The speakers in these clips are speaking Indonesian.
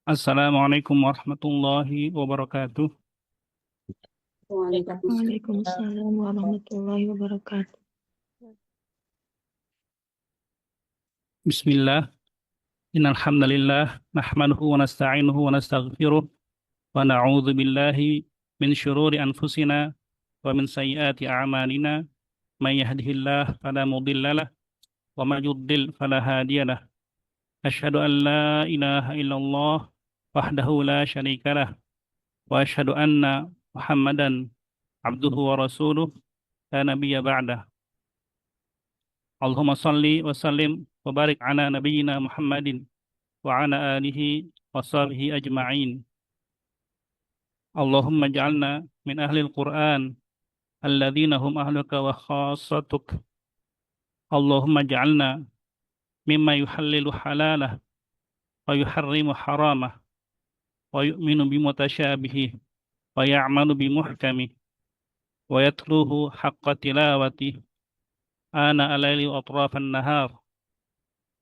Assalamualaikum warahmatullahi wabarakatuh. Waalaikumsalam. Waalaikumsalam warahmatullahi wabarakatuh. Bismillah. Innal hamdalillah nahmaduhu wa nasta'inuhu wa nastaghfiruh wa na'udzu billahi min syururi anfusina wa min sayyiati a'malina. May yahdihillah fala mudhillalah wa may yudlil fala hadiyalah. Asyhadu an la ilaha illallah wahdahu la syarikalah wa asyhadu anna Muhammadan abduhu wa rasuluh la nabiyya ba'dah. Allahumma salli wa sallim wa barik ala nabiyyina Muhammadin wa ala alihi wa sahbihi ajma'in. Allahumma ja'alna min ahli al-Qur'an alladzina hum ahluka wa khassatuk. Allahumma ja'alna mimma yuhallilu halalah wa yuharrimu haramah wa yu'minu bimutasyabihi wa ya'malu bimuhkamih wa yatluhu haqqa tilawati ana alayli wa atrafan nahar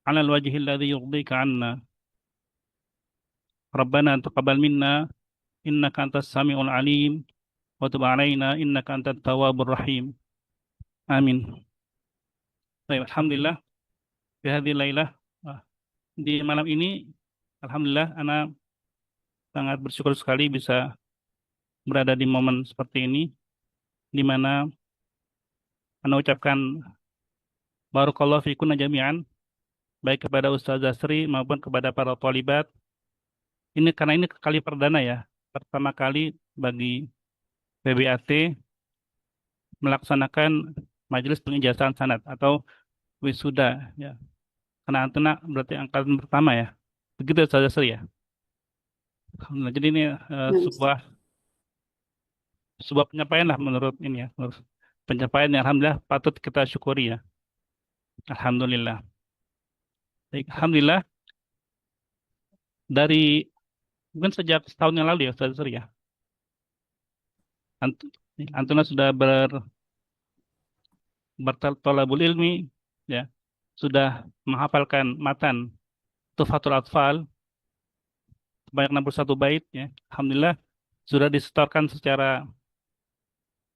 ala al-wajhi alladhi yurdika anna. Rabbana taqabbal minna innaka antas samiul alim wa tub alaina innaka antat tawwabur rahim. Amin. Baik, alhamdulillah di hadhihi lailah, di malam ini alhamdulillah ana sangat bersyukur sekali bisa berada di momen seperti ini di mana ana ucapkan barakallahu fikunna jami'an, baik kepada Ustazah Sri maupun kepada para thalibat. Ini karena ini kali perdana ya, pertama kali bagi PBAT melaksanakan majelis pengijazahan sanad atau wisuda ya. Karena antena berarti angkatan pertama ya. Begitu saja Sri ya. Alhamdulillah. Jadi ini sebuah pencapaian lah menurut ini ya. Menurut pencapaian yang alhamdulillah patut kita syukuri ya. Alhamdulillah. Baik, alhamdulillah dari mungkin sejak setahun yang lalu ya Ustaz Sri ya. Antuna sudah bertolabul ilmi ya. Sudah menghafalkan matan Tuhfatul Atfal sebanyak 61 bait ya. Alhamdulillah sudah disetorkan secara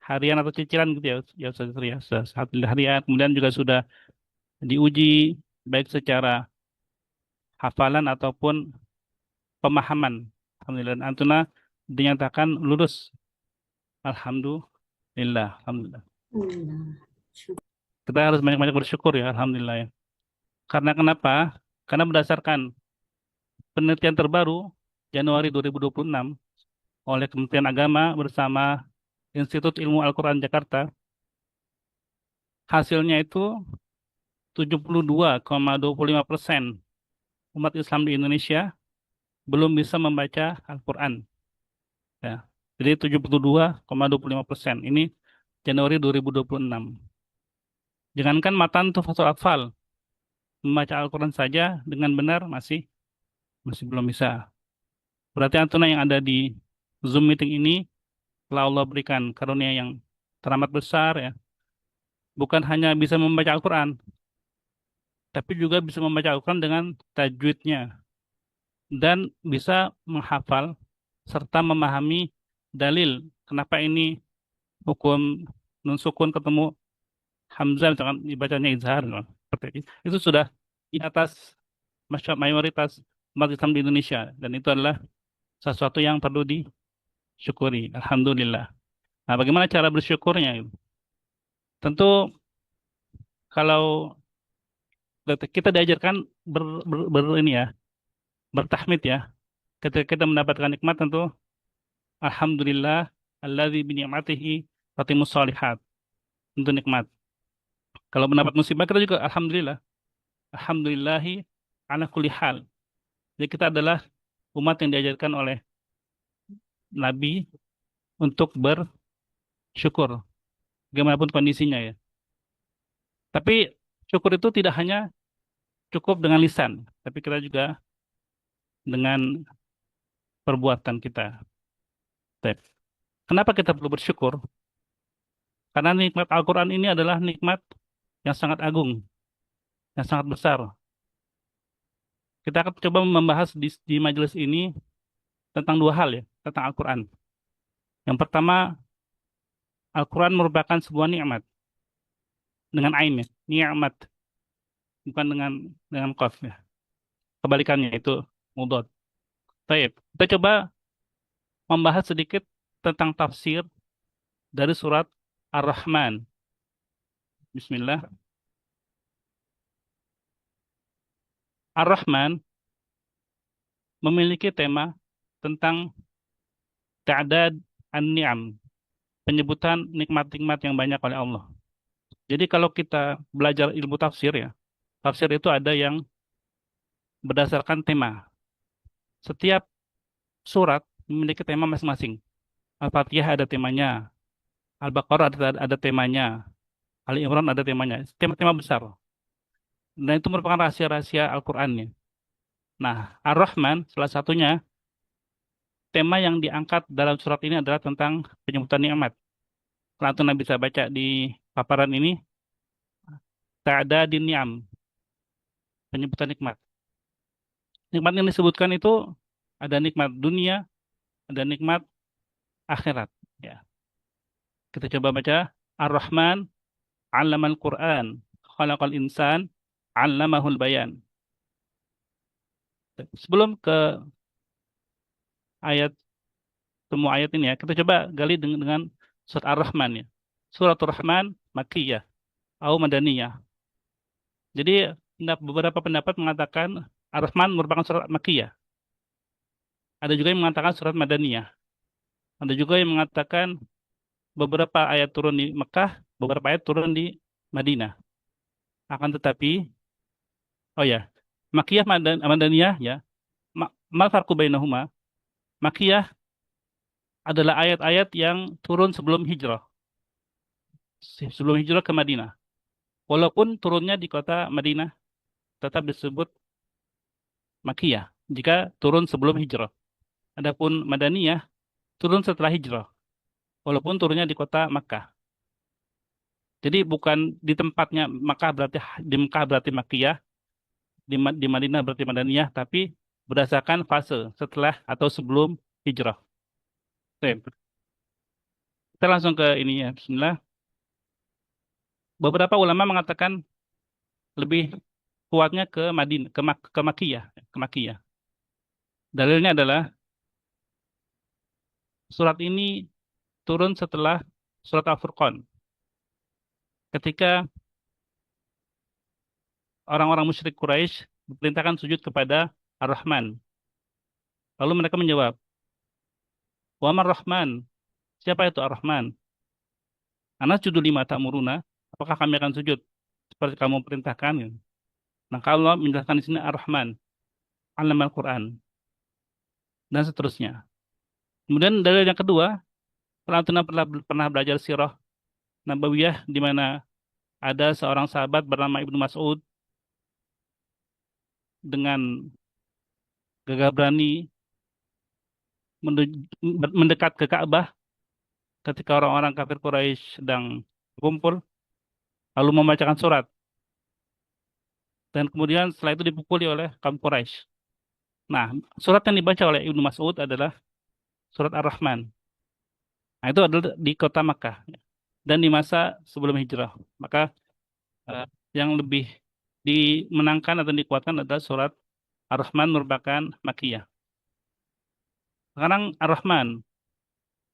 harian atau cicilan gitu ya Ustaz Sri ya. Sudah harian, kemudian juga sudah diuji baik secara hafalan ataupun pemahaman. Alhamdulillah Antuna dinyatakan lulus. Alhamdulillah, alhamdulillah. Kita harus banyak-banyak bersyukur ya, alhamdulillah ya. Karena kenapa? Karena berdasarkan penelitian terbaru Januari 2026 oleh Kementerian Agama bersama Institut Ilmu Al-Quran Jakarta, hasilnya itu 72,25% umat Islam di Indonesia belum bisa membaca Al-Quran. Ya. Jadi 72,25%. Ini Januari 2026. Jangankan matan Tuhfatul Atfal, membaca Al-Quran saja dengan benar masih belum bisa. Berarti antuna yang ada di Zoom meeting ini telah Allah berikan karunia yang teramat besar ya. Bukan hanya bisa membaca Al-Quran, tapi juga bisa membaca Al-Quran dengan tajwidnya dan bisa menghafal serta memahami dalil kenapa ini hukum nun sukun ketemu hamzah misalkan dibacanya izhar seperti itu sudah di atas mayoritas umat Islam di Indonesia, dan itu adalah sesuatu yang perlu disyukuri. Alhamdulillah. Nah, bagaimana cara bersyukurnya? Tentu kalau kita diajarkan ini ya, bertahmid ya. Ketika kita mendapatkan nikmat tentu alhamdulillah alladzi bi ni'matihi tatimmus shalihat. Tentu nikmat. Kalau mendapat musibah kita juga alhamdulillah. Alhamdulillahi ala kulli hal. Jadi kita adalah umat yang diajarkan oleh Nabi untuk bersyukur bagaimanapun kondisinya ya. Tapi syukur itu tidak hanya cukup dengan lisan, tapi kita juga dengan perbuatan kita. Baik. Kenapa kita perlu bersyukur? Karena nikmat Al-Quran ini adalah nikmat yang sangat agung, yang sangat besar. Kita akan coba membahas di majelis ini tentang dua hal ya, tentang Al-Quran. Yang pertama, Al-Quran merupakan sebuah nikmat dengan ain ya, nikmat, bukan dengan qaf ya. Kebalikannya itu mudhaf. Baik, kita coba membahas sedikit tentang tafsir dari surat Ar-Rahman. Bismillah. Ar-Rahman memiliki tema tentang ta'dad an-ni'am, penyebutan nikmat-nikmat yang banyak oleh Allah. Jadi kalau kita belajar ilmu tafsir ya, tafsir itu ada yang berdasarkan tema. Setiap surat memiliki tema masing-masing. Al-Fatihah ada temanya, Al-Baqarah ada temanya, Ali Imran ada temanya. Tema-tema besar. Dan itu merupakan rahasia-rahasia Al-Qur'an ya. Nah, Ar-Rahman salah satunya tema yang diangkat dalam surat ini adalah tentang penyebutan nikmat. Kalau Anda bisa baca di paparan ini, ta'dadin ni'am, penyebutan nikmat. Nikmat yang disebutkan itu ada nikmat dunia, ada nikmat akhirat. Ya. Kita coba baca Ar-Rahman 'allamal Qur'an, khalaqal insan, 'allamahul bayan. Sebelum ke ayat semua ayat ini ya, kita coba gali dengan surat Ar-Rahman ya. Surat Ar-Rahman Makkiyah atau Madaniyah. Jadi beberapa pendapat mengatakan Ar-Rahman merupakan surat Makkiyah. Ada juga yang mengatakan surat Madaniyah. Ada juga yang mengatakan beberapa ayat turun di Mekah, beberapa ayat turun di Madinah. Akan tetapi, oh ya, Makkiyah Madaniyah ya, mal farqu bainahuma. Makkiyah adalah ayat-ayat yang turun sebelum hijrah. Sebelum hijrah ke Madinah. Walaupun turunnya di kota Madinah, tetap disebut Makkiyah jika turun sebelum hijrah. Adapun Madaniyah turun setelah hijrah, walaupun turunnya di kota Makkah. Jadi bukan di tempatnya Makkah berarti di Makkah berarti Makkiyah, di Madinah berarti Madaniyah, tapi berdasarkan fase setelah atau sebelum hijrah. Oke. Kita langsung ke ini ya, Bismillah. Beberapa ulama mengatakan lebih kuatnya ke Madinah, ke Makkiyah, ke Makkiyah. Dalilnya adalah surat ini turun setelah surat Al-Furqan. Ketika orang-orang musyrik Quraisy diperintahkan sujud kepada Ar-Rahman. Lalu mereka menjawab, "Wa man Rahman?" Siapa itu Ar-Rahman? Anasjudu lima ta'muruna? Apakah kami akan sujud seperti kamu perintahkan? Nah, kalau menjelaskan di sini Ar-Rahman, Allamal Quran, dan seterusnya. Kemudian dalil yang kedua, pernah belajar sirah Nabawiyah di mana ada seorang sahabat bernama Ibnu Mas'ud dengan gagah berani mendekat ke Ka'bah ketika orang-orang kafir Quraisy sedang berkumpul, lalu membacakan surat. Dan kemudian setelah itu dipukuli oleh kaum Quraisy. Nah, surat yang dibaca oleh Ibnu Mas'ud adalah surat Ar-Rahman. Nah, itu adalah di kota Makkah dan di masa sebelum hijrah. Maka eh, yang lebih dimenangkan atau dikuatkan adalah surat Ar-Rahman merupakan Makkiyah. Sekarang Ar-Rahman.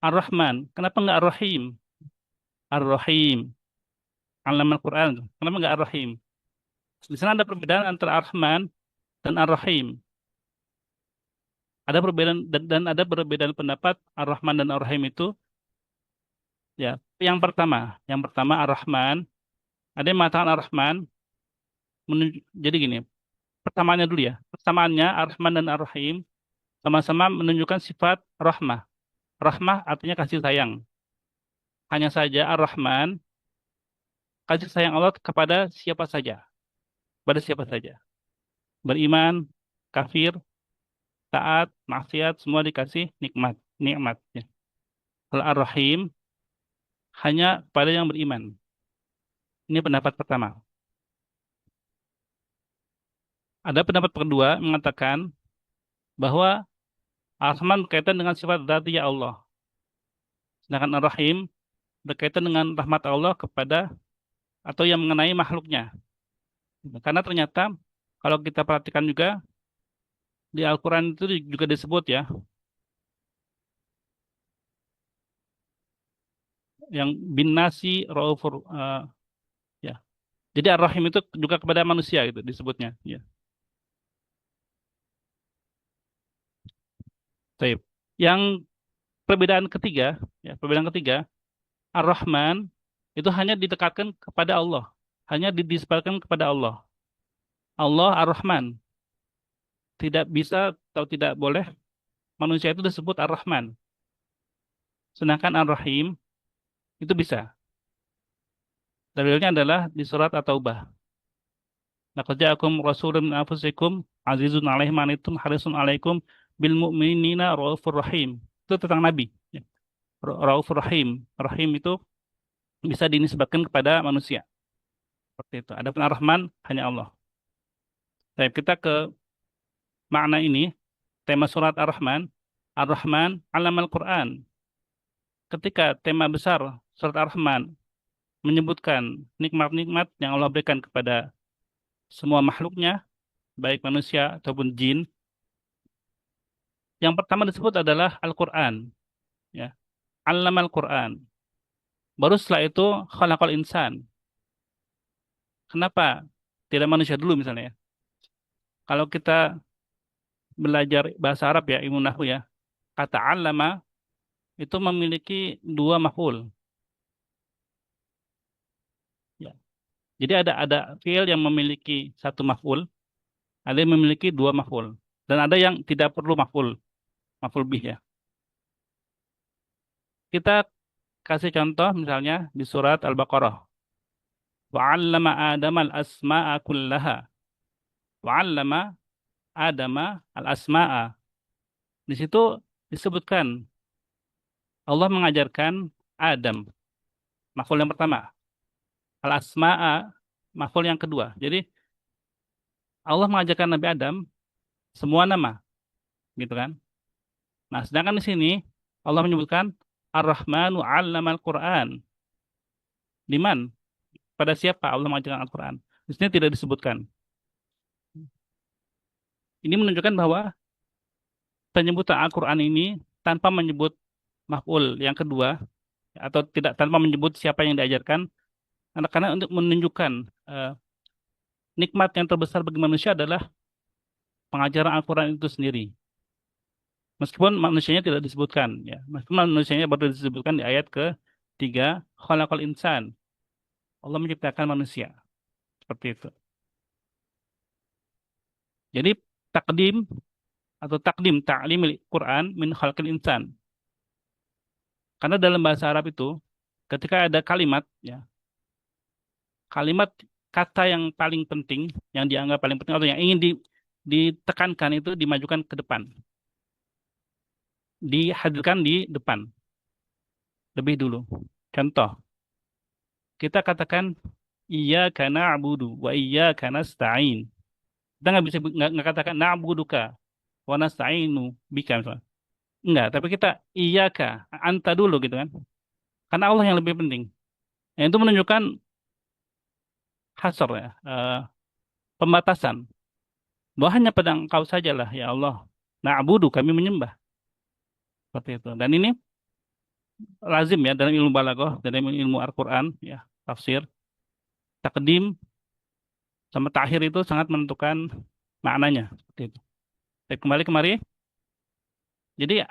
Ar-Rahman. Kenapa nggak Ar-Rahim? Ar-Rahim. Alam Al-Quran. Kenapa nggak Ar-Rahim? Di sana ada perbedaan antara Ar-Rahman dan Ar-Rahim. Ada perbedaan dan ada perbedaan pendapat Ar-Rahman dan Ar-Rahim itu ya. Yang pertama Ar-Rahman, ada yang mengatakan Ar-Rahman jadi gini, pertamaannya dulu ya. Persamaannya Ar-Rahman dan Ar-Rahim sama-sama menunjukkan sifat rahmah. Rahmah artinya kasih sayang. Hanya saja Ar-Rahman kasih sayang Allah kepada siapa saja. Pada siapa saja. Beriman, kafir, taat, maksiat, semua dikasih nikmat. Ya. Kalau Ar-Rahim hanya pada yang beriman. Ini pendapat pertama. Ada pendapat kedua mengatakan bahwa Ar-Rahman berkaitan dengan sifat dzatiyah Allah. Sedangkan Ar-Rahim berkaitan dengan rahmat Allah kepada atau yang mengenai makhluknya. Karena ternyata kalau kita perhatikan juga di Al-Quran itu juga disebut ya, yang bin nasi raufur ya. Jadi Ar-Rahim itu juga kepada manusia gitu disebutnya. Ya. Baik. Yang perbedaan ketiga, ya perbedaan ketiga, Ar-Rahman itu hanya didekatkan kepada Allah, hanya dinisbatkan kepada Allah. Allah Ar-Rahman tidak bisa atau tidak boleh manusia itu disebut Ar-Rahman. Sedangkan Ar-Rahim itu bisa. Dalilnya adalah di surat At-Taubah. Laqad ja'akum rasulun min anfusikum azizun 'alaihi ma anittum harisun 'alaikum bil mu'minina raufur rahim. Itu tentang Nabi. Ya. Raufur rahim. Rahim itu bisa dinisbatkan kepada manusia. Seperti itu. Adapun Ar-Rahman hanya Allah. Baik, kita ke makna ini, tema surat Ar-Rahman. Ar-Rahman alamal Quran. Ketika tema besar surat Ar-Rahman menyebutkan nikmat-nikmat yang Allah berikan kepada semua makhluknya, baik manusia ataupun jin. Yang pertama disebut adalah Al-Quran. Ya. Allamal Quran. Baru setelah itu khalaqal insan. Kenapa tidak manusia dulu misalnya ya? Kalau kita belajar bahasa Arab ya, ilmu nahwu ya, kata allama itu memiliki dua maf'ul. Ya. Jadi ada fiil yang memiliki satu maf'ul, ada yang memiliki dua maf'ul, dan ada yang tidak perlu maf'ul bih ya. Kita kasih contoh misalnya di surat Al-Baqarah. Wa'allama Adam al-asma'a kullaha. Wa'allama Adama al-asma'a. Di situ disebutkan Allah mengajarkan Adam, maf'ul yang pertama. Al-asma'a, maf'ul yang kedua. Jadi Allah mengajarkan Nabi Adam semua nama, gitu kan? Nah, sedangkan di sini Allah menyebutkan Ar-Rahmanu 'allamal Qur'an. Di mana? Pada siapa Allah mengajarkan Al-Qur'an? Di sini tidak disebutkan. Ini menunjukkan bahwa penyebutan Al-Qur'an ini tanpa menyebut maf'ul yang kedua atau tidak tanpa menyebut siapa yang diajarkan karena untuk menunjukkan nikmat yang terbesar bagi manusia adalah pengajaran Al-Quran itu sendiri. Meskipun manusianya tidak disebutkan, ya. Meskipun manusianya baru disebutkan di ayat ke-3, khalaqal insan. Allah menciptakan manusia. Seperti itu. Jadi takdim atau takdim ta'limil Quran min khalqil insan. Karena dalam bahasa Arab itu ketika ada kalimat ya, kalimat kata yang paling penting, yang dianggap paling penting atau yang ingin ditekankan itu dimajukan ke depan. Dihadirkan di depan. Lebih dulu. Contoh, kita katakan iyyaka na'budu wa iyyaka nasta'in. Kita nggak bisa nggak katakan na'buduka wa nasta'inu bika misalnya. Enggak, tapi kita iyyaka, anta dulu gitu kan. Karena Allah yang lebih penting. Yang itu menunjukkan hasar ya, pembatasan. Bahwa hanya pada engkau sajalah ya Allah. Na'budu, kami menyembah. Seperti itu. Dan ini lazim ya dalam ilmu balaghah, dalam ilmu Al-Quran, ya, tafsir. Takdim sama takhir itu sangat menentukan maknanya. Seperti itu. Baik, kembali kemari. Jadi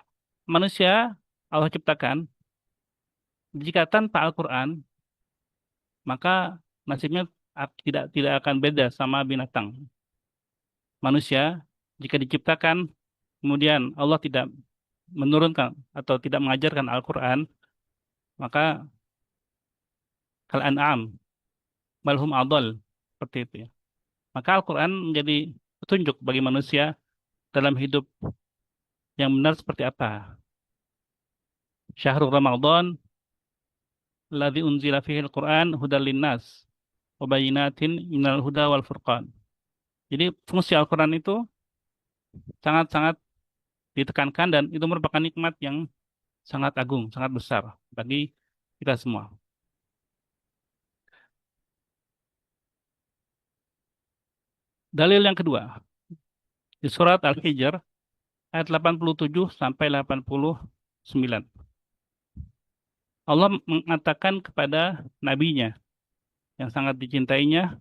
manusia Allah ciptakan, jika tanpa Al-Quran, maka nasibnya tidak akan beda sama binatang. Manusia, jika diciptakan, kemudian Allah tidak menurunkan atau tidak mengajarkan Al-Quran, maka kal an'am balhum adol, seperti itu ya. Maka Al-Quran menjadi petunjuk bagi manusia dalam hidup yang benar seperti apa. Syahrul Ramadan alladzi unzila fihi al-Quran hudal linnas wa bayyinatin minal huda wal furqan. Jadi fungsi Al-Quran itu sangat-sangat ditekankan dan itu merupakan nikmat yang sangat agung, sangat besar bagi kita semua. Dalil yang kedua, di surat Al-Hijr ayat 87 sampai 89. Allah mengatakan kepada nabinya yang sangat dicintainya,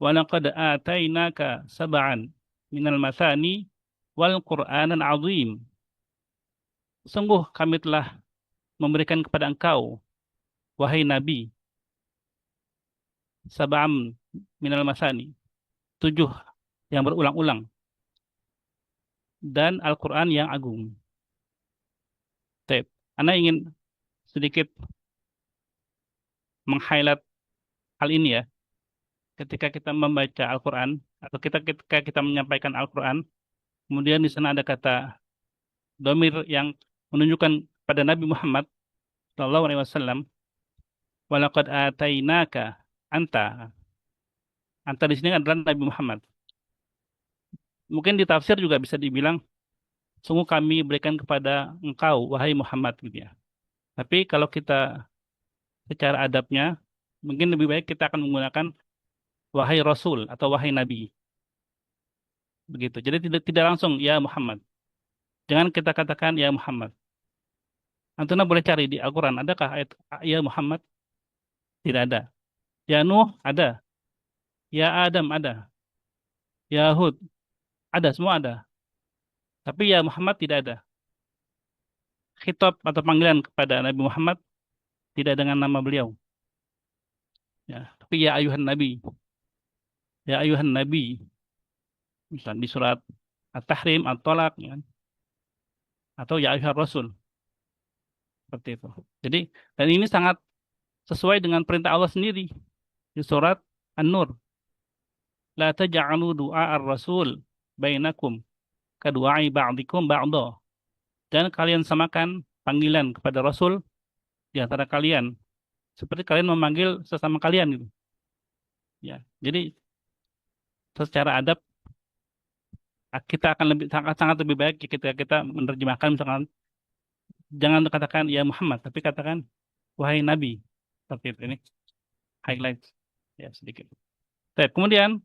"Walaqad atainaka sab'an minal mathani wal Qur'anal 'azim." Sungguh kami telah memberikan kepada engkau, wahai Nabi, sab'am minal mathani, 7 yang berulang-ulang, dan Al-Quran yang agung. Taib. Anda ingin sedikit meng-highlight hal ini ya. Ketika kita membaca Al-Quran, atau ketika kita menyampaikan Al-Quran, kemudian di sana ada kata domir yang menunjukkan pada Nabi Muhammad Shallallahu Alaihi Wasallam, walaqad atainaka anta. Anta di sini adalah Nabi Muhammad. Mungkin di tafsir juga bisa dibilang, sungguh kami berikan kepada engkau, wahai Muhammad, gitu ya. Tapi kalau kita secara adabnya, mungkin lebih baik kita akan menggunakan wahai Rasul atau wahai Nabi. Begitu. Jadi tidak langsung ya Muhammad. Jangan kita katakan ya Muhammad. Antuna boleh cari di Al-Quran, adakah ayat ya Muhammad? Tidak ada. Ya Nuh ada. Ya Adam ada. Ya Hud ada, semua ada. Tapi ya Muhammad tidak ada. Khitab atau panggilan kepada Nabi Muhammad tidak dengan nama beliau. Ya, tapi ya ayuhan Nabi. Ya ayuhan Nabi. Misal di surat At-Tahrim, At-Tolak, ya, atau ya ayuhan Rasul. Seperti itu. Jadi, dan ini sangat sesuai dengan perintah Allah sendiri di surat An-Nur. La taj'alu du'a ar-rasul bainakum kadu'ai ba'dikum ba'da. Dan kalian samakan panggilan kepada Rasul di antara kalian seperti kalian memanggil sesama kalian gitu. Ya. Jadi secara adab kita akan lebih sangat sangat lebih baik ketika kita menerjemahkan, misalkan jangan katakan ya Muhammad tapi katakan wahai Nabi. Seperti itu, ini highlight ya sedikit. Baik, kemudian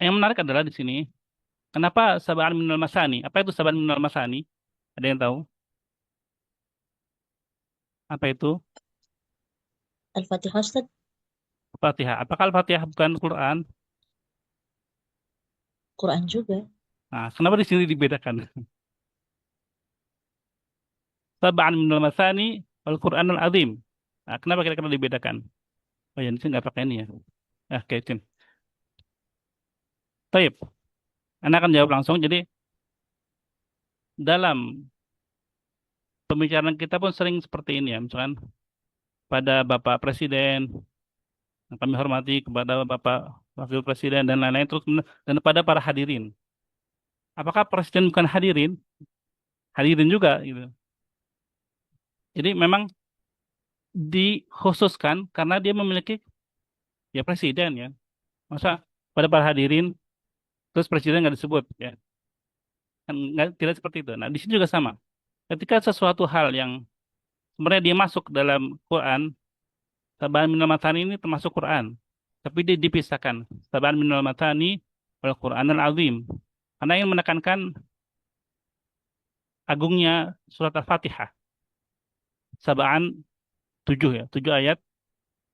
yang menarik adalah di sini kenapa sab'an minal masani? Apa itu sab'an minal masani? Ada yang tahu? Apa itu? Al-Fatihah Ustaz. Fatihah. Apakah Al-Fatihah bukan Quran? Quran juga. Nah, kenapa di sini dibedakan? Sab'an minal masani wal Qur'anul azim. Nah, kenapa kira-kira dibedakan? Oh ya, di sini nggak pakai ini ya. Oke, Tim. Taib. Anda akan jawab langsung. Jadi, dalam pembicaraan kita pun sering seperti ini ya. Misalkan, pada Bapak Presiden, yang kami hormati, kepada Bapak Wakil Presiden, dan lain-lain, terus dan kepada para hadirin. Apakah Presiden bukan hadirin? Hadirin juga, gitu. Jadi, memang dikhususkan karena dia memiliki ya presiden ya. Masa pada para hadirin terus presiden nggak disebut ya. Kan tidak seperti itu. Nah, di sini juga sama. Ketika sesuatu hal yang sebenarnya dia masuk dalam Quran, Sab'an minal matani ini termasuk Quran. Tapi dia dipisahkan. Sab'an minal matani wal Qur'anul azim. Karena yang menekankan agungnya surat Al-Fatihah. Sab'an 7 ya, 7 ayat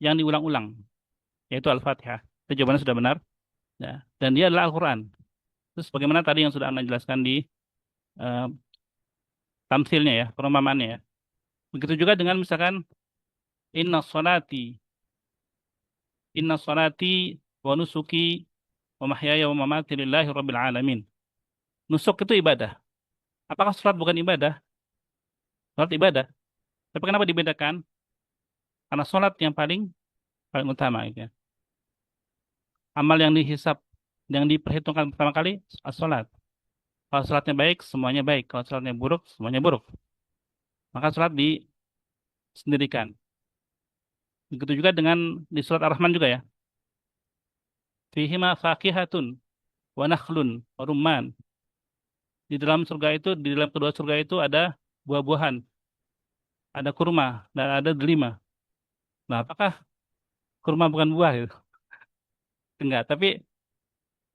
yang diulang-ulang, yaitu Al-Fatihah. Itu jawabannya sudah benar. Ya. Dan dia adalah Al-Quran. Terus bagaimana tadi yang sudah Anda jelaskan di eh, tamsilnya ya, perumpamaannya ya. Begitu juga dengan misalkan inna sholati, inna sholati wa nusuki wa mahyaya wa mamati lillahi rabbil alamin. Nusuk itu ibadah. Apakah sholat bukan ibadah? Sholat ibadah. Tapi kenapa dibedakan? Karena sholat yang paling paling utama gitu ya. Amal yang dihisap, yang diperhitungkan pertama kali sholat. Kalau sholatnya baik, semuanya baik. Kalau sholatnya buruk, semuanya buruk. Maka sholat disendirikan. Begitu juga dengan di surat Ar-Rahman juga ya. Fihima fakihatun wa nakhlun wa rumman. Di dalam surga itu, di dalam kedua surga itu ada buah-buahan, ada kurma dan ada delima. Nah, apakah kurma bukan buah itu? Enggak, tapi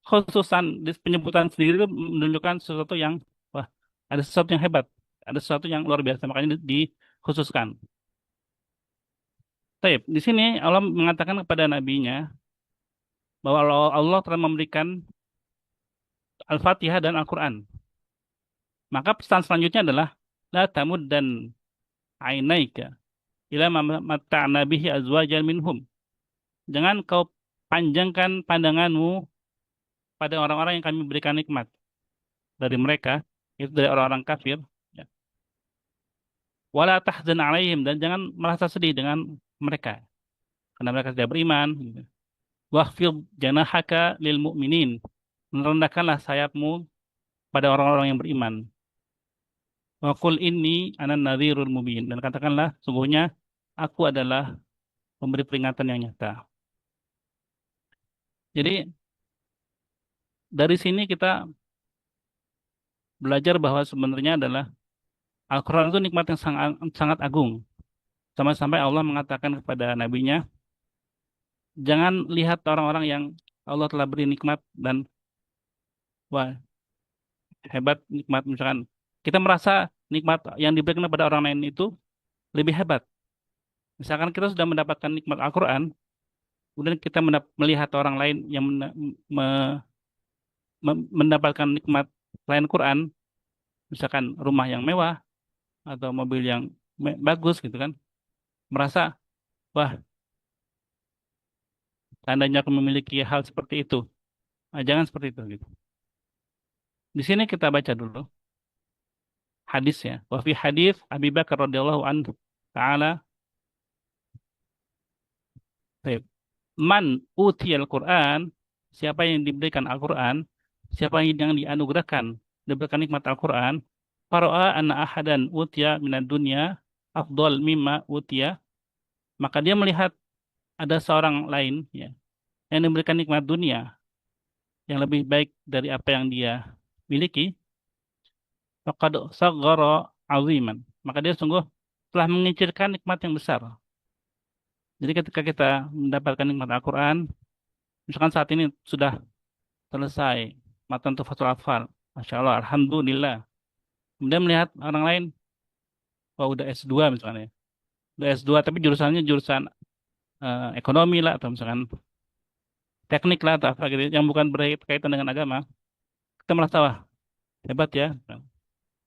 khususan di penyebutan sendiri itu menunjukkan sesuatu yang wah, ada sesuatu yang hebat, ada sesuatu yang luar biasa, makanya dikhususkan. Baik, di sini Allah mengatakan kepada nabinya bahwa Allah telah memberikan Al-Fatihah dan Al-Quran. Maka pesan selanjutnya adalah la tamuddan ainaika ila ma matta'na bihi azwajan minhum. Jangan kau panjangkan pandanganmu pada orang-orang yang kami berikan nikmat dari mereka, itu dari orang-orang kafir. Ya. Wala tahzan alaihim, dan jangan merasa sedih dengan mereka karena mereka tidak beriman. Gitu. Wahfid janahaka lil mu'minin. Merendahkanlah sayapmu pada orang-orang yang beriman. Wa qul inni anan nadhirul mubin, dan katakanlah sungguhnya aku adalah pemberi peringatan yang nyata. Jadi dari sini kita belajar bahwa sebenarnya adalah Al-Quran itu nikmat yang sangat, sangat agung. Sampai-sampai Allah mengatakan kepada nabinya, jangan lihat orang-orang yang Allah telah beri nikmat dan wah hebat nikmat, misalkan kita merasa nikmat yang diberikan kepada orang lain itu lebih hebat. Misalkan kita sudah mendapatkan nikmat Al-Quran, kemudian kita melihat orang lain yang mendapatkan nikmat selain Quran, misalkan rumah yang mewah atau mobil yang bagus gitu kan, merasa wah tandanya aku memiliki hal seperti itu. Nah, jangan seperti itu gitu. Di sini kita baca dulu hadisnya. Wa fi hadis Abi Bakar radhiyallahu anhu taala, baik. Man utiyal Quran, siapa yang diberikan Al-Quran, siapa yang dianugerahkan diberikan nikmat Al-Quran, faro'a anna ahadan utiya minad dunya afdal mimma utiya, maka dia melihat ada seorang lain ya yang diberikan nikmat dunia yang lebih baik dari apa yang dia miliki, faqad saghara aziman, maka dia sungguh telah mengecilkan nikmat yang besar. Jadi ketika kita mendapatkan nikmat Al-Quran, misalkan saat ini sudah selesai matan Tuhfatul Atfal, Masya Allah, Alhamdulillah. Kemudian melihat orang lain, wah udah S2 misalnya, udah S2 tapi jurusannya jurusan ekonomi lah, atau misalkan teknik lah, atau apa gitu, yang bukan berkaitan dengan agama, kita merasa wah hebat ya,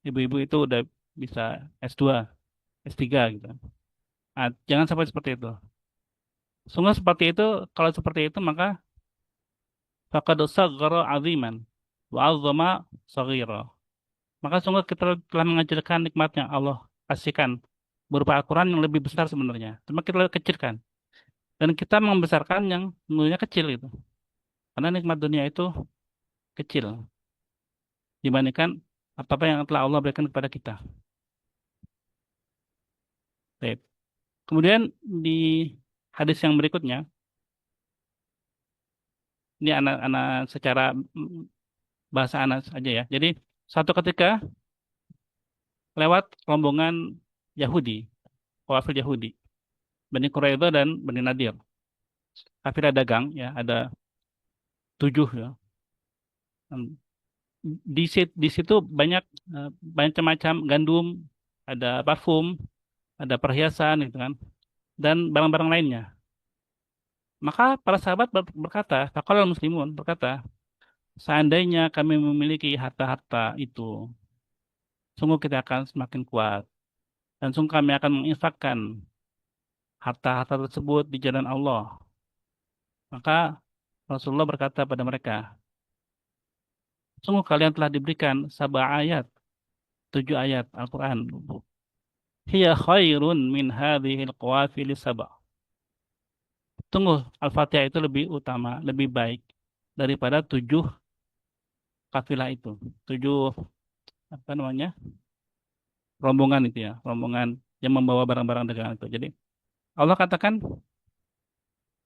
ibu-ibu itu udah bisa S2, S3 gitu. Nah, jangan sampai seperti itu. Sungguh seperti itu, kalau seperti itu maka faqad saghara aziman wa 'azzama saghira. Maka sungguh kita telah mengajarkan nikmat yang Allah kasihkan berupa Al-Quran yang lebih besar sebenarnya. Cuma kita kecilkan. Dan kita membesarkan yang dulunya kecil itu. Karena nikmat dunia itu kecil dibandingkan apa-apa yang telah Allah berikan kepada kita. Baik. Kemudian di hadis yang berikutnya, ini anak-anak secara bahasa anak saja ya. Jadi suatu ketika lewat rombongan Yahudi, kafir Yahudi, Bani Quraidah dan Bani Nadir. Kafilah dagang ya, ada 7 ya. Di situ banyak macam-macam gandum, ada parfum, ada perhiasan gitu kan, dan barang-barang lainnya. Maka para sahabat berkata, faqala muslimun berkata, seandainya kami memiliki harta-harta itu, sungguh kita akan semakin kuat dan sungguh kami akan menginfakkan harta-harta tersebut di jalan Allah. Maka Rasulullah berkata pada mereka, sungguh kalian telah diberikan 7 ayat, 7 ayat Al-Quran. Hiya khairun min hadhil qawafil 7. Tunggu, Al-Fatihah itu lebih utama, lebih baik daripada 7 kafilah itu. 7 apa namanya? Rombongan itu ya, rombongan yang membawa barang-barang dagangan itu. Jadi Allah katakan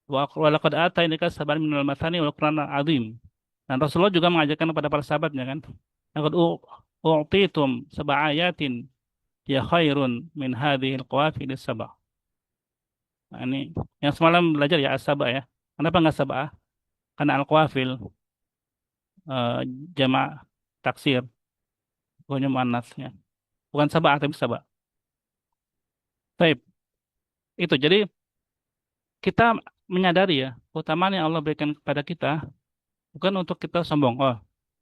Wa laqad atainaka sab'an minal mathani wal Qur'anal azim. Dan Rasulullah juga mengajarkan kepada para sahabatnya kan. Laqad u'titum sab'a ayatin ya khairun min hadhil qawafil sab'a. Nah, ini yang semalam belajar ya as-sab'a ya. Kenapa nggak sab'ah? Karena al-qawafil eh, jamak taksir, pokoknya muannas ya. Bukan sab'ah tapi sab'a. Baik, itu jadi kita menyadari ya, keutamaan yang Allah berikan kepada kita bukan untuk kita sombong. Oh,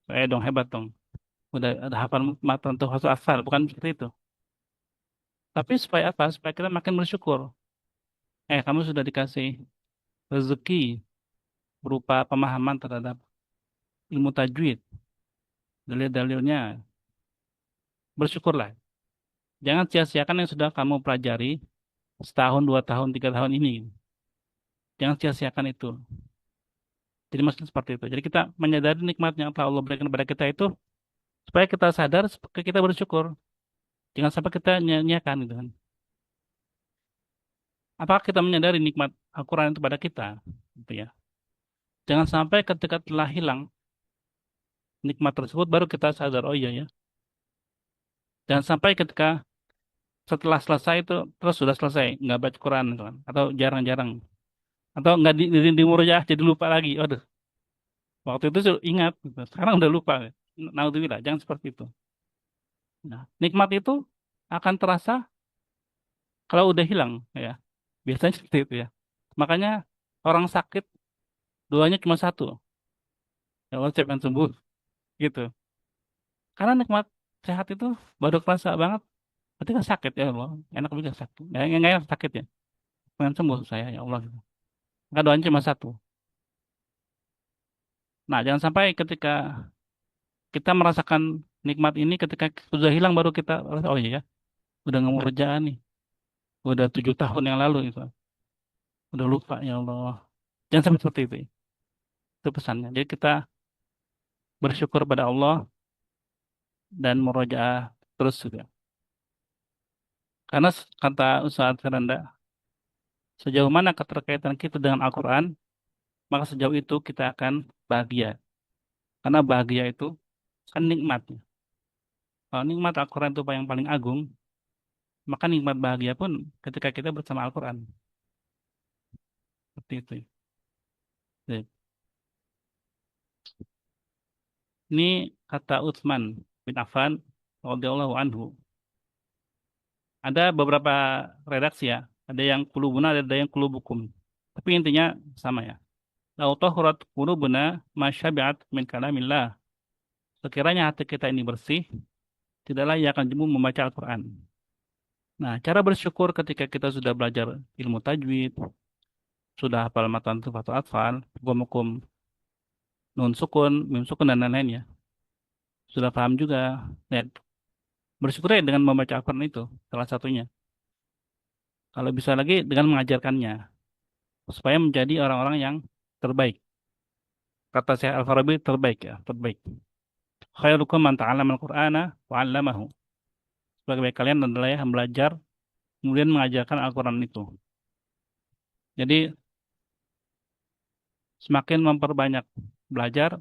saya dong hebat dong. Udah ada hafal matan tuh hafal asal, bukan seperti itu. Tapi supaya apa? Supaya kita makin bersyukur. Kamu sudah dikasih rezeki berupa pemahaman terhadap ilmu tajwid, dalil-dalilnya. Bersyukurlah. Jangan sia-siakan yang sudah kamu pelajari setahun, 2 tahun, 3 tahun ini. Jangan sia-siakan itu. Jadi maksudnya seperti itu. Jadi kita menyadari nikmat yang telah Allah berikan kepada kita itu supaya kita sadar, supaya kita bersyukur. Jangan sampai kita nyanyiakan gitu kan. Apakah kita menyadari nikmat Al-Quran itu pada kita? Gitu ya. Jangan sampai ketika telah hilang nikmat tersebut baru kita sadar, oh iya ya. Jangan sampai ketika setelah selesai itu terus sudah selesai nggak baca Quran gitu kan. Atau jarang-jarang. Atau nggak di murojaah jadi lupa lagi. Waduh, waktu itu ingat, gitu. Sekarang udah lupa. Naudzubillah, jangan seperti itu. Nah, nikmat itu akan terasa kalau udah hilang ya. Biasanya seperti itu ya. Makanya orang sakit doanya cuma satu. Ya Allah cepat sembuh gitu. Karena nikmat sehat itu baru kerasa banget ketika sakit ya Allah. Enak juga sakit. Ya, nggak enak sakit ya. Pengen sembuh saya ya Allah gitu. Maka doanya cuma satu. Nah, jangan sampai ketika kita merasakan nikmat ini ketika sudah hilang baru kita rasa, oh iya ya, udah nggak mau kerjaan nih. Udah 7 tahun yang lalu itu. Udah lupa ya Allah. Jangan sampai seperti itu. Itu pesannya. Jadi kita bersyukur pada Allah dan murojaah terus juga. Karena kata Ustaz Firanda, sejauh mana keterkaitan kita dengan Al-Quran, maka sejauh itu kita akan bahagia. Karena bahagia itu kan nikmat. Kalau nikmat Al-Quran itu yang paling agung, maka nikmat bahagia pun ketika kita bersama Al-Quran. Seperti itu. Jadi, ini kata Utsman bin Affan radhiyallahu anhu. Ada beberapa redaksi ya. Ada yang kulubuna, ada yang kulubukum. Tapi intinya sama ya. Lau tahurat qulubuna masyabi'at min kalamillah. Sekiranya hati kita ini bersih, tidaklah ia akan jemu membaca Al-Quran. Nah, cara bersyukur ketika kita sudah belajar ilmu tajwid, sudah hafal matan tufatul atfal, hukum-hukum nun sukun, mim sukun, dan lain-lain ya. Sudah paham juga. Ya, bersyukur ya dengan membaca Al-Quran itu, salah satunya. Kalau bisa lagi dengan mengajarkannya, supaya menjadi orang-orang yang terbaik. Kata Syekh Al-Farabi terbaik ya, terbaik. Khairukum man ta'allama al-Qur'ana wa 'allamahu. Sebagai kalian adalah yang belajar kemudian mengajarkan Al-Quran itu. Jadi semakin memperbanyak belajar,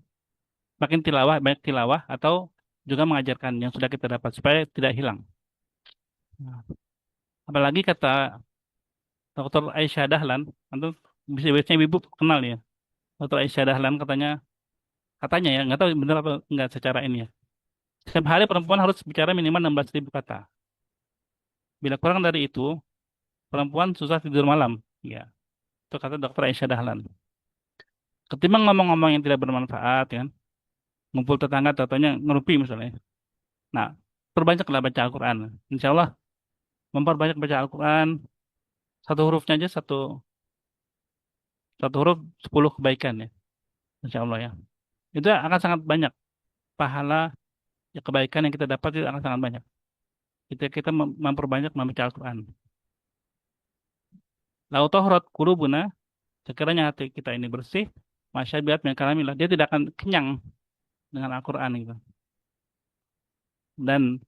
makin tilawah, banyak tilawah atau juga mengajarkan yang sudah kita dapat supaya tidak hilang. Nah, apalagi kata Dr. Aisyah Dahlan, itu biasanya ibu kenal ya. Dr. Aisyah Dahlan katanya ya, nggak tahu benar atau nggak secara ini ya. Setiap hari perempuan harus bicara minimal 16.000 kata. Bila kurang dari itu, perempuan susah tidur malam. Ya, itu kata Dr. Aisyah Dahlan. Ketimbang ngomong-ngomong yang tidak bermanfaat, ya kan, ngumpul tetangga, contohnya ngerupi misalnya. Nah, perbanyaklah baca Al-Quran. Insya Allah, memperbanyak baca Al-Quran, satu hurufnya aja satu huruf 10 kebaikan ya. Insya Allah ya. Itu akan sangat banyak pahala ya, kebaikan yang kita dapat itu akan sangat banyak. Kita memperbanyak membaca Al-Quran. Lau tohrat qulubuna, sekiranya hati kita ini bersih, masyabihat min kalamillah, dia tidak akan kenyang dengan Al-Quran gitu. Dan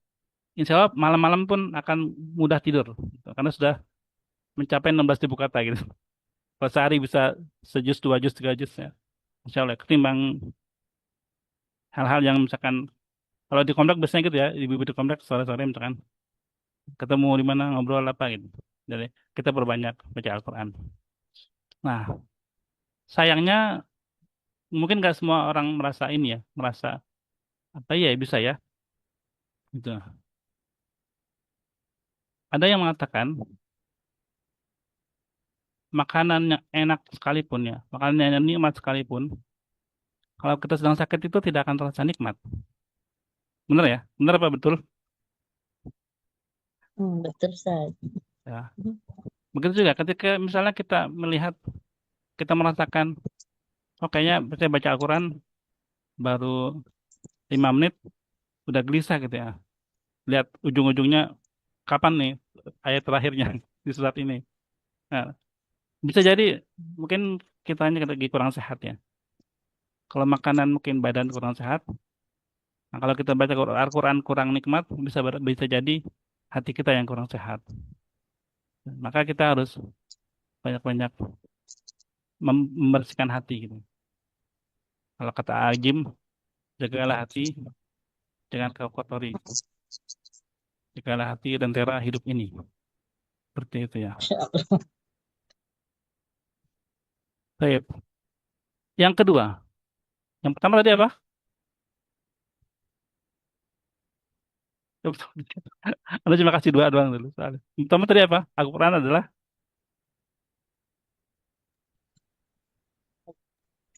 insya Allah malam-malam pun akan mudah tidur gitu, karena sudah mencapai 16.000 kata gitu. Kalau sehari bisa sejus, 2 juz, 3 juz ya. Insya Allah. Ketimbang hal-hal yang misalkan, kalau di komplek biasanya gitu ya, ibu-ibu di komplek sore-sore misalkan ketemu di mana ngobrol apa gitu. Jadi kita perbanyak baca Al-Quran. Nah, sayangnya mungkin nggak semua orang merasa ini ya, merasa apa ya bisa ya, gitu. Ada yang mengatakan makanan yang enak sekalipun ya, makanan yang nikmat sekalipun, kalau kita sedang sakit itu tidak akan terasa nikmat. Benar ya? Benar apa betul? Betul, Ustaz. Ya. Begitu juga ketika misalnya kita melihat, kita merasakan, oh kayaknya saya baca Al-Quran baru 5 menit, udah gelisah gitu ya. Lihat ujung-ujungnya, kapan nih ayat terakhirnya di surat ini. Nah, bisa jadi mungkin kitanya lagi kurang sehat ya. Kalau makanan mungkin badan kurang sehat. Nah, kalau kita baca Al-Quran kurang nikmat, bisa jadi hati kita yang kurang sehat. Maka kita harus banyak-banyak membersihkan hati gitu. Kalau kata Ajim, jagalah hati, jangan kau kotori. Jagalah hati dan tera hidup ini. Seperti itu ya. Masya Allah. Baik. Yang kedua, yang pertama tadi apa? Anda cuma kasih dua doang dulu soalnya. Yang pertama tadi apa? Al-Quran adalah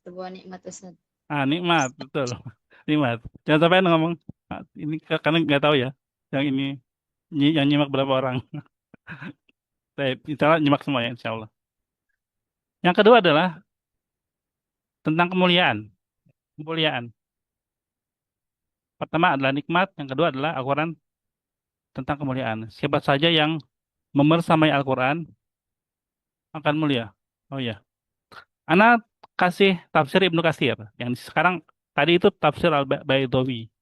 Sebuah nikmat Ustaz. nikmat, betul. Nikmat. Jangan sampai Anda ngomong ini karena nggak tahu ya. Yang ini yang nyimak berapa orang. Baik, insya Allah nyimak semua ya, insya Allah. Yang kedua adalah tentang kemuliaan. Kemuliaan. Pertama adalah nikmat, yang kedua adalah Al-Quran tentang kemuliaan. Siapa saja yang memersamai Al-Quran akan mulia. Oh iya. Ana kasih tafsir Ibnu Katsir. Yang sekarang tadi itu tafsir Al-Baidawi.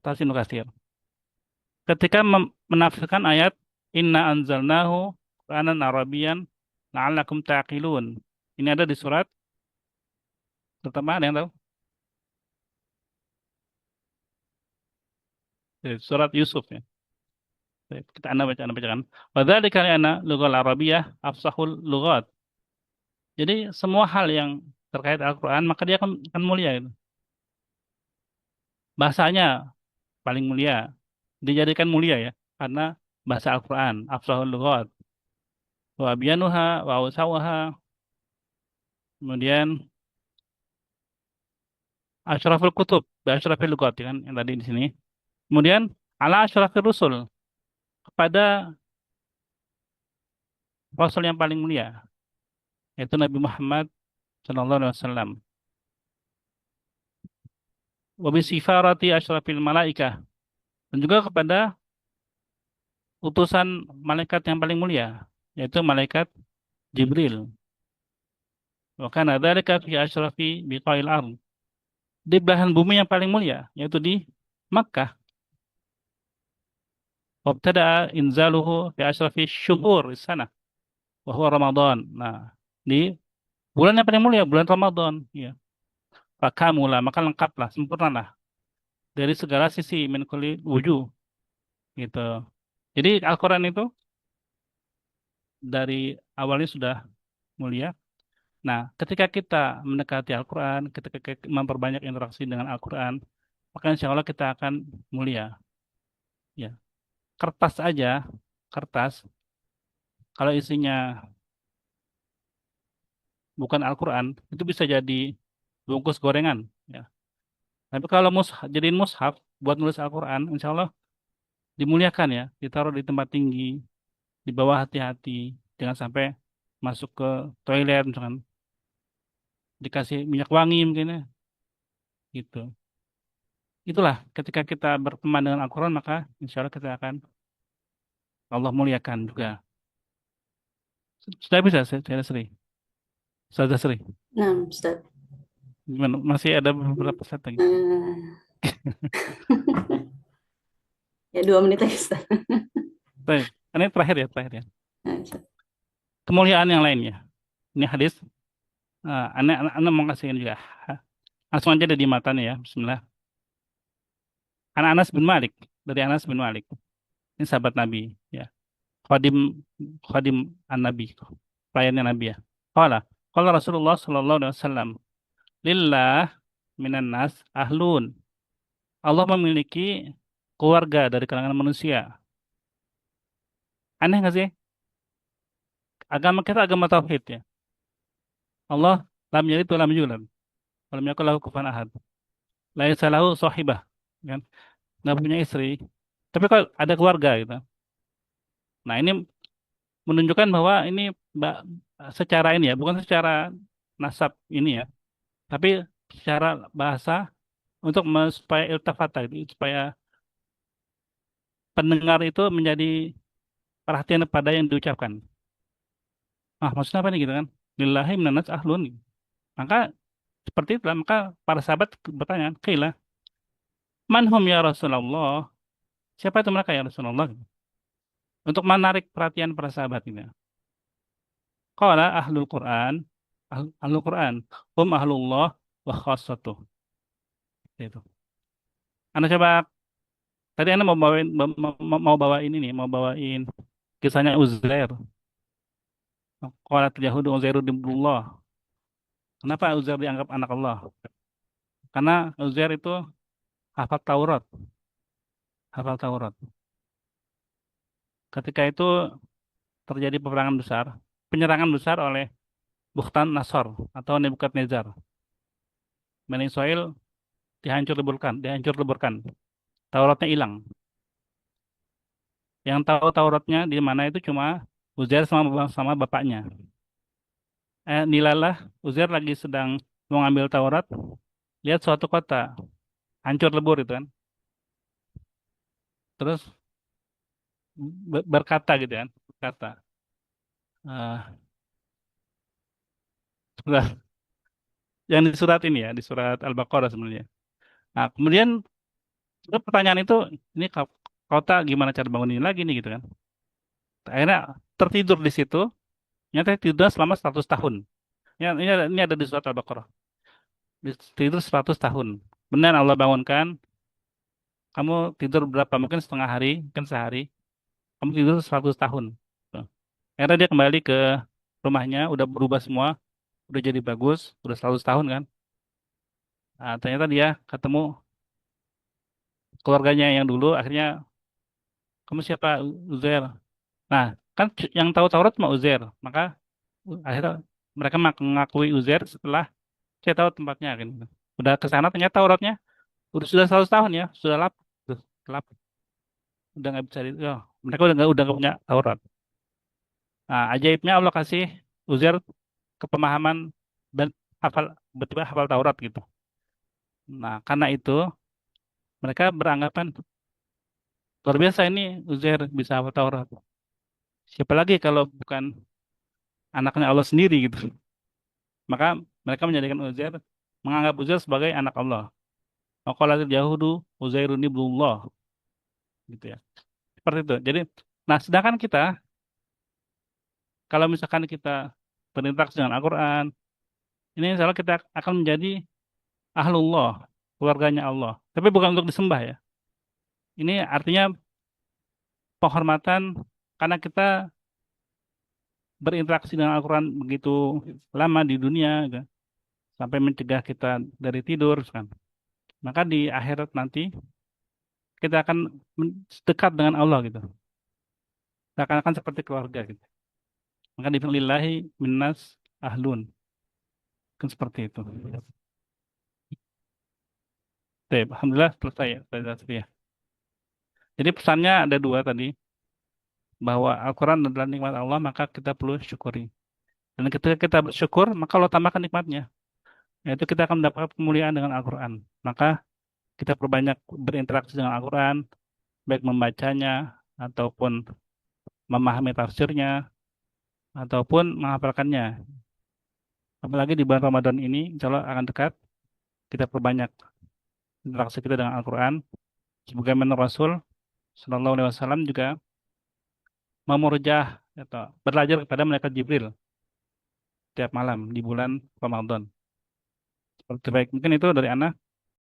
Tafsir Ibnu Katsir. Ketika menafsirkan ayat Inna anzalnahu Qur'anan Arabian la'allakum ta'qilun. Ini ada di surat, terutama ada yang tahu? Di surat Yusuf ya. Baik, kita anda bacakan. Wadzalika li'anna lughal Arabiyyah afsahul lughat. Jadi semua hal yang terkait Al-Quran maka dia akan mulia gitu. Bahasanya paling mulia, dijadikan mulia ya, karena bahasa Al-Quran, afsahul lughat, wa abyanuha, wa awsawaha, kemudian asyraful kutub, asyrafil lughat kan yang tadi di sini. Kemudian ala asyrafir rusul, kepada Rasul yang paling mulia, yaitu Nabi Muhammad Sallallahu Alaihi Wasallam. Wa bi sifarati asyrafil malaikah, dan juga kepada utusan malaikat yang paling mulia, yaitu malaikat Jibril. Wa kana dzalika fi asyrafi biqail ardh, di belahan bumi yang paling mulia, yaitu di Makkah. Wabtada'a inzaluhu fi asyrafi syuhur di sana, wa huwa Ramadan. Nah, di bulan yang paling mulia, bulan Ramadan, ya. Fakamula, maka lengkaplah, sempurnalah dari segala sisi min kulli wujuh, gitu. Jadi Al-Quran itu dari awalnya sudah mulia. Nah, ketika kita mendekati Al-Quran, ketika kita memperbanyak interaksi dengan Al-Quran, maka insya Allah kita akan mulia. Ya, kertas aja, kertas, kalau isinya bukan Al-Quran, itu bisa jadi bungkus gorengan. Ya. Tapi kalau jadiin mushaf buat nulis Al-Quran, insya Allah dimuliakan ya, ditaruh di tempat tinggi, di bawah hati-hati, jangan sampai masuk ke toilet misalkan, dikasih minyak wangi mungkin ya, gitu. Itulah ketika kita berteman dengan Al-Quran maka insya Allah kita akan Allah muliakan juga. Sudah bisa saya Sri. Sudah Sri. Nah, Ustaz. Gimana? Masih ada beberapa set lagi. Ya 2 menit lagi Ustaz. Baik. Ini terakhir ya. Nah, Ustaz. Kemuliaan yang lainnya. Ini hadis, anda mau kasihin juga. Langsung aja ada di matanya ya. Bismillah. Anas bin Malik, dari Anas bin Malik. Ini sahabat Nabi, ya. Khadim Khadim an-Nabi, pelayannya Nabi ya. Qala, qala Rasulullah sallallahu alaihi wasallam, lillah minan nas ahlun. Allah memiliki keluarga dari kalangan manusia. Aneh nggak sih? Agama kita agama tauhid ya. Allah lam yalid wa lam yulad. Wa lam yakul lahu kufuwan ahad. Laisa lahu sahibah. Kan? Nggak punya istri. Tapi kalau ada keluarga gitu. Nah, ini menunjukkan bahwa ini secara ini ya, bukan secara nasab ini ya, tapi secara bahasa untuk supaya iltafata itu, supaya pendengar itu menjadi perhatian pada yang diucapkan. Ah, maksudnya apa nih gitu kan? Lillahi minanas ahlun. Maka seperti itu, maka para sahabat bertanya, "Qila, manhum ya Rasulullah?" Siapa itu mereka ya Rasulullah? Untuk menarik perhatian para sahabat ini. Qala ahlul Quran, ahlul Quran, hum ahlullah wa khassatuh. Itu. Anda coba tadi Anda mau bawain mau bawain ini nih, mau bawain kisahnya Uzair. Qalat Yahudu Uzairu ibnullah. Kenapa Uzair dianggap anak Allah? Karena Uzair itu hafal Taurat, hafal Taurat. Ketika itu terjadi peperangan besar, penyerangan besar oleh Bukhtan Nasor atau Nebukadnezar. Bani Israel dihancur leburkan. Tauratnya hilang. Yang tahu Tauratnya di mana itu cuma Uzair sama bapaknya. Nilalah Uzair lagi sedang mau ngambil Taurat, lihat suatu kota hancur lebur itu kan. Terus berkata gitu kan, berkata. eh, surat- yang di surat ini ya, di surat Al-Baqarah sebenarnya. Nah, kemudian terus pertanyaan itu, ini kota gimana cara bangun ini lagi nih gitu kan. Akhirnya tertidur di situ, nyata tidur selama 100 tahun. Ini ada di surat Al-Baqarah. Tidur 100 tahun. Benar Allah bangunkan, kamu tidur berapa? Mungkin setengah hari, mungkin sehari. Kamu tidur 100 tahun. Tuh. Akhirnya dia kembali ke rumahnya, udah berubah semua, udah jadi bagus, udah 100 tahun kan. Nah, ternyata dia ketemu keluarganya yang dulu, akhirnya, kamu siapa? Uzair. Nah, kan yang tahu Taurat cuma Uzair. Maka akhirnya mereka mengakui Uzair setelah saya tahu tempatnya kan. Udah ke sana ternyata Tauratnya sudah 100 tahun ya, sudah lap, tuh, lap, udah nggak bisa oh, mereka udah nggak punya Taurat. Nah, ajaibnya Allah kasih Uzair kepemahaman dan hafal betul hafal Taurat gitu. Nah, karena itu mereka beranggapan luar biasa ini Uzair bisa hafal Taurat. Siapa lagi kalau bukan anaknya Allah sendiri gitu. Maka mereka menjadikan Uzair, menganggap Uzair sebagai anak Allah. Maqalatil Yahudu Uzairun ibnullah gitu ya. Seperti itu. Jadi, nah sedangkan kita kalau misalkan kita berinteraksi dengan Al-Quran, ini insya Allah kita akan menjadi ahlullah, keluarganya Allah. Tapi bukan untuk disembah ya. Ini artinya penghormatan karena kita berinteraksi dengan Al-Quran begitu lama di dunia, gitu, sampai mencegah kita dari tidur, kan. Maka di akhirat nanti kita akan dekat dengan Allah gitu. Seakan-akan seperti keluarga gitu. Maka lillahi minnas ahlun. Kan seperti itu. Baik, alhamdulillah selesai ya, Ustaz ya. Jadi pesannya ada dua tadi, bahwa Al-Quran adalah nikmat Allah, maka kita perlu syukuri. Dan ketika kita bersyukur, maka Allah tambahkan nikmatnya. Yaitu kita akan mendapatkan kemuliaan dengan Al-Quran. Maka kita perbanyak berinteraksi dengan Al-Quran, baik membacanya, ataupun memahami tafsirnya, ataupun menghafalkannya. Apalagi di bulan Ramadan ini, insya Allah akan dekat, kita perbanyak interaksi kita dengan Al-Quran. Sebagaimana Rasul Sallallahu Alaihi Wasallam juga memurjah atau belajar kepada malaikat Jibril. tiap malam di bulan Ramadan. Seperti baik, mungkin itu dari Ana.